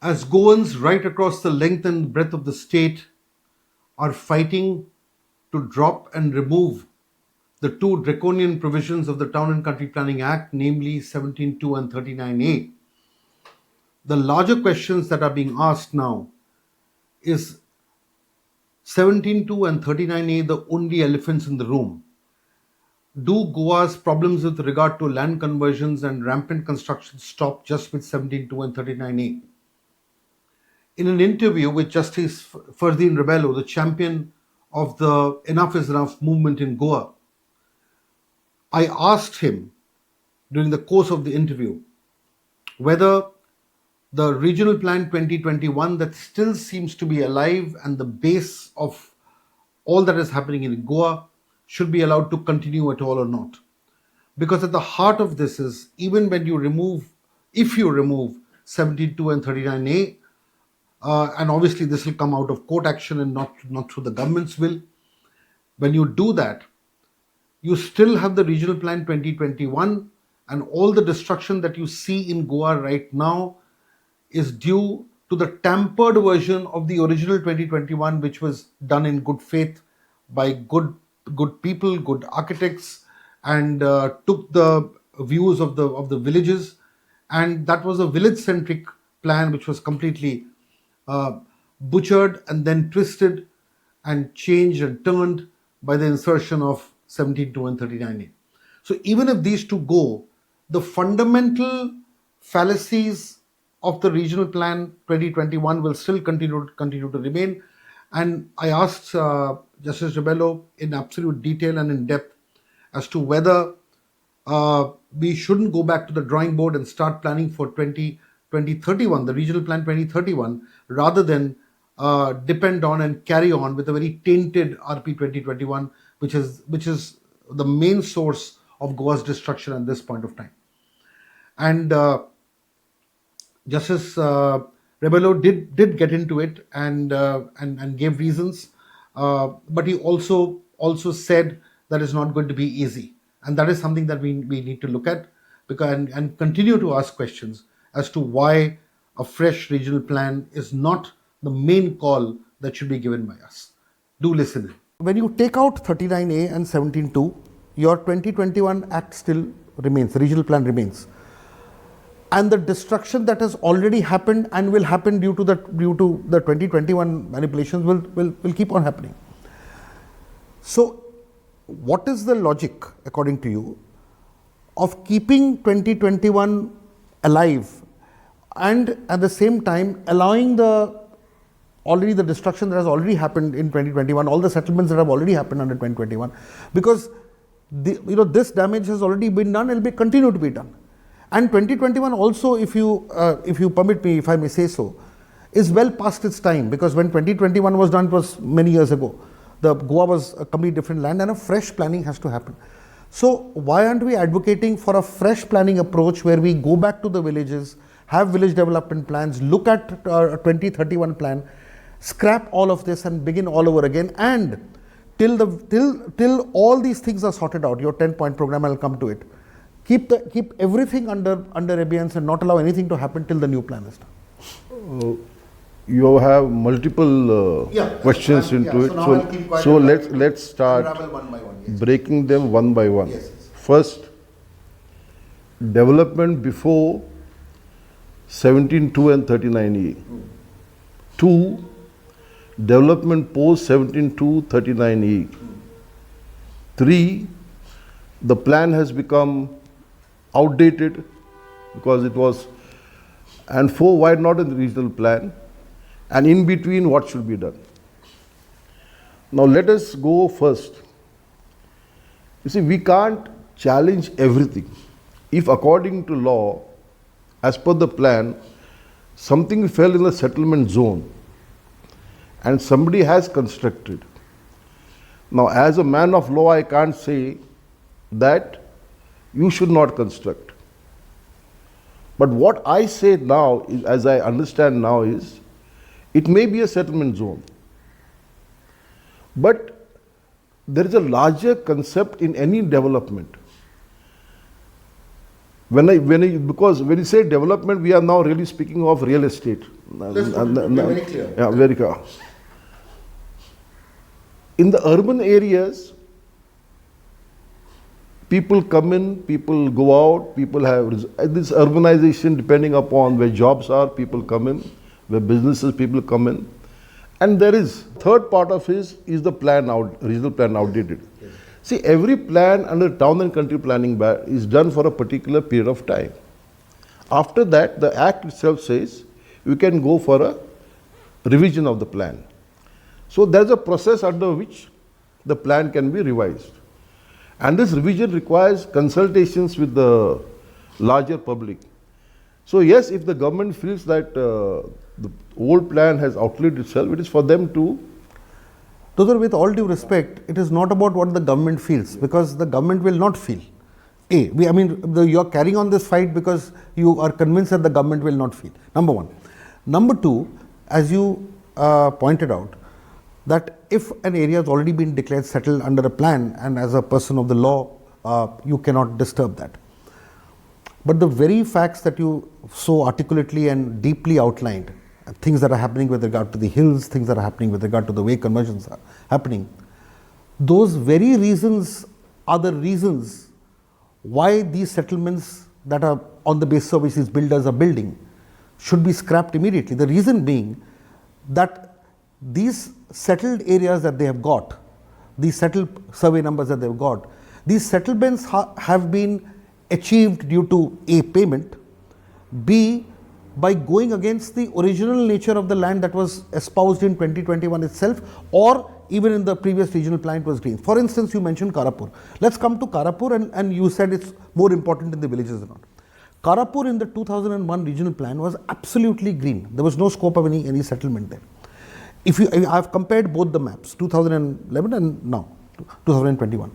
as Goans right across the length and breadth of the state are fighting to drop and remove the two draconian provisions of the Town and Country Planning Act, namely 17.2 and 39A, the larger questions that are being asked now is 17.2 and 39A the only elephants in the room? Do Goa's problems with regard to land conversions and rampant construction stop just with 17.2 and 39A? In an interview with Justice Ferdino Rebello, the champion of the Enough is Enough movement in Goa, I asked him during the course of the interview whether the Regional Plan 2021 that still seems to be alive and the base of all that is happening in Goa should be allowed to continue at all or not. Because at the heart of this is, even when you remove, if you remove 72 and 39A, and obviously this will come out of court action and not through the government's will, when you do that, you still have the Regional Plan 2021, and all the destruction that you see in Goa right now is due to the tampered version of the original 2021, which was done in good faith by good people, good architects, and took the views of the villages, and that was a village-centric plan which was completely butchered and then twisted and changed and turned by the insertion of 17.2 and 39A. So even if these two go, the fundamental fallacies of the Regional Plan 2021 will still continue to remain. And I asked Justice Rebello in absolute detail and in depth as to whether we shouldn't go back to the drawing board and start planning for 2031, the Regional Plan 2031, rather than depend on and carry on with a very tainted RP 2021, which is the main source of Goa's destruction at this point of time. And Justice Rebello did get into it and gave reasons, but he also said that it's not going to be easy, and that is something that we need to look at and continue to ask questions as to why a fresh regional plan is not the main call that should be given by us. Do listen in. When you take out 39A and 17.2, your 2021 Act still remains, the regional plan remains. And the destruction that has already happened and will happen due to the 2021 manipulations will keep on happening. So what is the logic, according to you, of keeping 2021 alive and at the same time allowing the destruction that has already happened in 2021, all the settlements that have already happened under 2021, because this damage has already been done and will continue to be done. And 2021 also, if you permit me, if I may say so, is well past its time, because when 2021 was done, it was many years ago. The Goa was a completely different land and a fresh planning has to happen. So why aren't we advocating for a fresh planning approach where we go back to the villages, have village development plans, look at a 2031 plan, scrap all of this and begin all over again, and till all these things are sorted out, your 10-point program, I'll come to it. Keep everything under abeyance and not allow anything to happen till the new plan is done. You have multiple questions into it. So let's start one by one, yes. breaking them one by one. Yes. First, development before 17.2 and 39A. 2, development post 17.2, 39A. 3, the plan has become outdated because it was, and 4, why not in the regional plan, and in between what should be done. Now let us go first. You see, we can't challenge everything. If according to law, as per the plan, something fell in the settlement zone and somebody has constructed. Now as a man of law, I can't say that you should not construct. But what I say now, is, as I understand now, is it may be a settlement zone, but there is a larger concept in any development. Because when you say development, we are now really speaking of real estate. Very clear. Yeah, very clear. In the urban areas, people come in, people go out, people have this urbanization depending upon where jobs are, people come in, where businesses, people come in. And there is, third part of it is the regional plan outdated. Yes. See, every plan under town and country planning is done for a particular period of time. After that, the Act itself says you can go for a revision of the plan. So there's a process under which the plan can be revised. And this revision requires consultations with the larger public. So yes, if the government feels that the old plan has outlived itself, it is for them to... Those with all due respect, it is not about what the government feels, because the government will not feel. You are carrying on this fight because you are convinced that the government will not feel. Number one. Number two, as you pointed out, that if an area has already been declared settled under a plan, and as a person of the law, you cannot disturb that. But the very facts that you so articulately and deeply outlined, things that are happening with regard to the hills, things that are happening with regard to the way conversions are happening, those very reasons are the reasons why these settlements that are on the basis of which these builders are building should be scrapped immediately. The reason being that these settled areas that they have got, these settled survey numbers that they have got, these settlements have been achieved due to A, payment, B, by going against the original nature of the land that was espoused in 2021 itself, or even in the previous regional plan it was green. For instance, you mentioned Karapur. Let's come to Karapur, and you said it's more important in the villages or not. Karapur in the 2001 regional plan was absolutely green. There was no scope of any settlement there. I've compared both the maps, 2011 and now, 2021.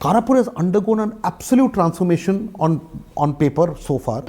Karapur has undergone an absolute transformation on paper so far.